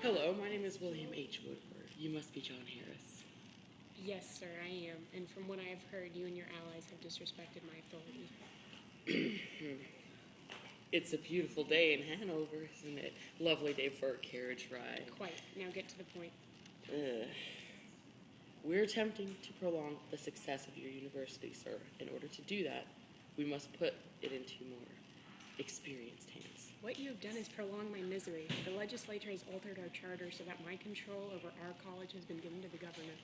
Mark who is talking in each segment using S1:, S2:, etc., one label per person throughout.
S1: Hello, my name is William H. Woodward. You must be John Harris.
S2: Yes, sir, I am. And from what I have heard, you and your allies have disrespected my authority.
S1: It's a beautiful day in Hanover, isn't it? Lovely day for a carriage ride.
S2: Quite. Now get to the point.
S1: We're attempting to prolong the success of your university, sir. In order to do that, we must put it into more experienced hands.
S2: What you have done is prolong my misery. The legislature has altered our charter so that my control over our college has been given to the government.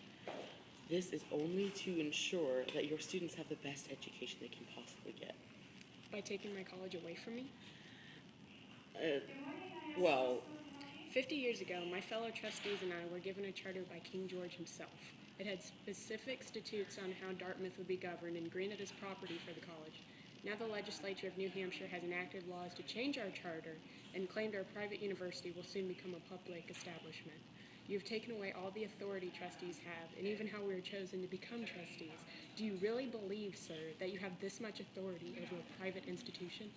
S1: This is only to ensure that your students have the best education they can possibly get.
S2: By taking my college away from me?
S1: Well,
S2: 50 years ago, my fellow trustees and I were given a charter by King George himself. It had specific statutes on how Dartmouth would be governed and granted us property for the college. Now the legislature of New Hampshire has enacted laws to change our charter and claimed our private university will soon become a public establishment. You have taken away all the authority trustees have, and even how we were chosen to become trustees. Do you really believe, sir, that you have this much authority over a private institution?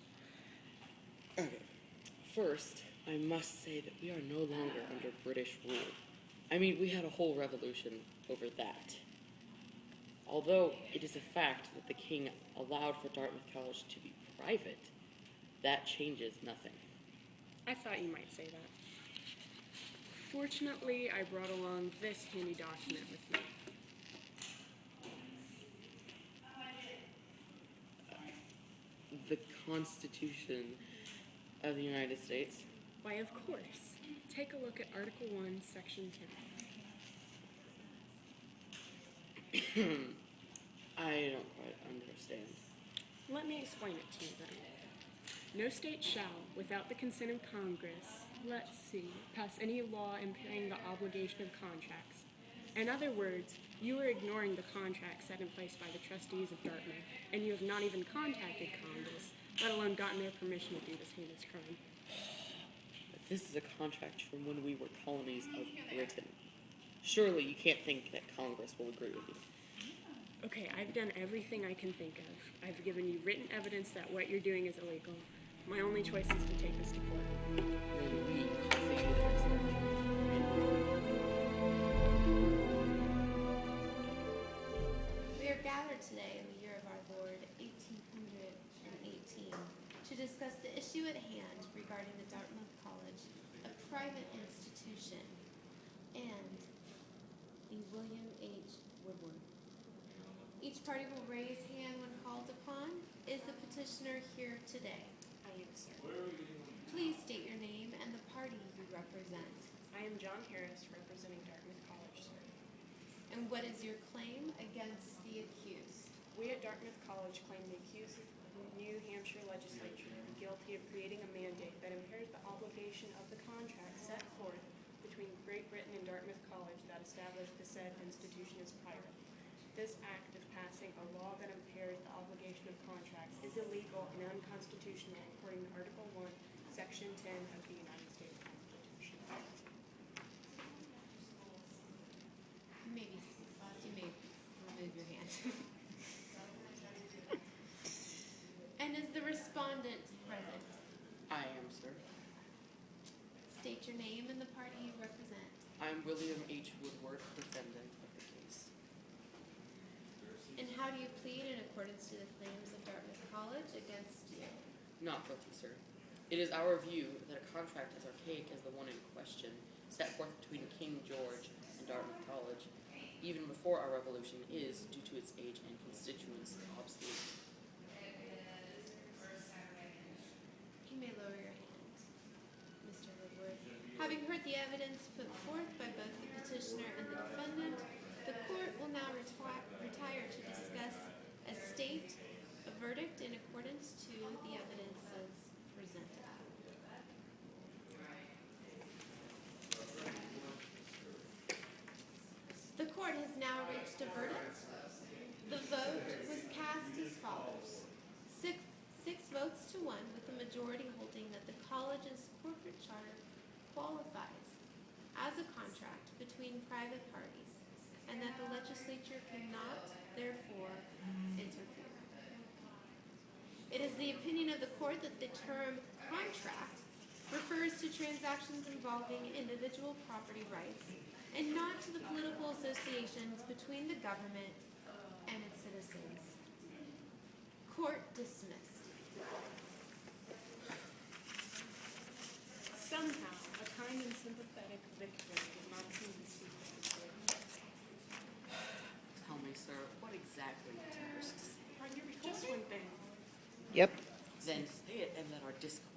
S1: okay. First, I must say that we are no longer under British rule. I mean, we had a whole revolution over that. Although it is a fact that the king allowed for Dartmouth College to be private, that changes nothing.
S2: I thought you might say that. Fortunately, I brought along this handy document with me.
S1: The Constitution of the United States.
S2: Why, of course. Take a look at Article 1, Section 10.
S1: I don't quite understand.
S2: Let me explain it to you then. No state shall, without the consent of Congress, pass any law impairing the obligation of contracts. In other words, you are ignoring the contract set in place by the trustees of Dartmouth, and you have not even contacted Congress, let alone gotten their permission to do this heinous crime.
S1: But this is a contract from when we were colonies of Britain. Surely you can't think that Congress will agree with you.
S2: Okay, I've done everything I can think of. I've given you written evidence that what you're doing is illegal. My only choice is to take this to court.
S1: Then we should say the next one.
S3: We are gathered today in the year of our Lord, 1818, to discuss the issue at hand regarding the Dartmouth College, a private institution, and the William H. Woodward. Each party will raise hand when called upon. Is the petitioner here today?
S2: I am, sir.
S3: Please state your name and the party you represent.
S2: I am John Harris, representing Dartmouth College, sir.
S3: And what is your claim against the accused?
S2: We at Dartmouth College claim the accused of the New Hampshire legislature to be guilty of creating a mandate that impairs the obligation of the contract set forth between Great Britain and Dartmouth College that established the said institution as private. This act of passing a law that impairs the obligation of contracts is illegal and unconstitutional according to Article 1, Section 10 of the United States Constitution.
S3: You may remove your hand. And is the respondent present?
S1: I am, sir.
S3: State your name and the party you represent.
S1: I'm William H. Woodward, defendant of the case.
S3: And how do you plead in accordance to the claims of Dartmouth College against you?
S1: Not guilty, sir. It is our view that a contract as archaic as the one in question, set forth between King George and Dartmouth College, even before our revolution, is, due to its age and constituents, obsolete.
S3: You may lower your hand, Mr. Woodward. Having heard the evidence put forth by both the petitioner and the defendant, the court will now retire to discuss a state a verdict in accordance to the evidences presented. The court has now reached a verdict. The vote was cast as follows. Six votes to 1, with the majority holding that the college's corporate charter qualifies as a contract between private parties, and that the legislature cannot, therefore, interfere. It is the opinion of the court that the term contract refers to transactions involving individual property rights and not to the political associations between the government and its citizens. Court dismissed.
S2: Somehow, a kind and sympathetic victim did not seem to see this clearly.
S1: Tell me, sir, what exactly did you wish to say?
S2: Just one thing.
S4: Yep.
S1: Then say it and let our discourse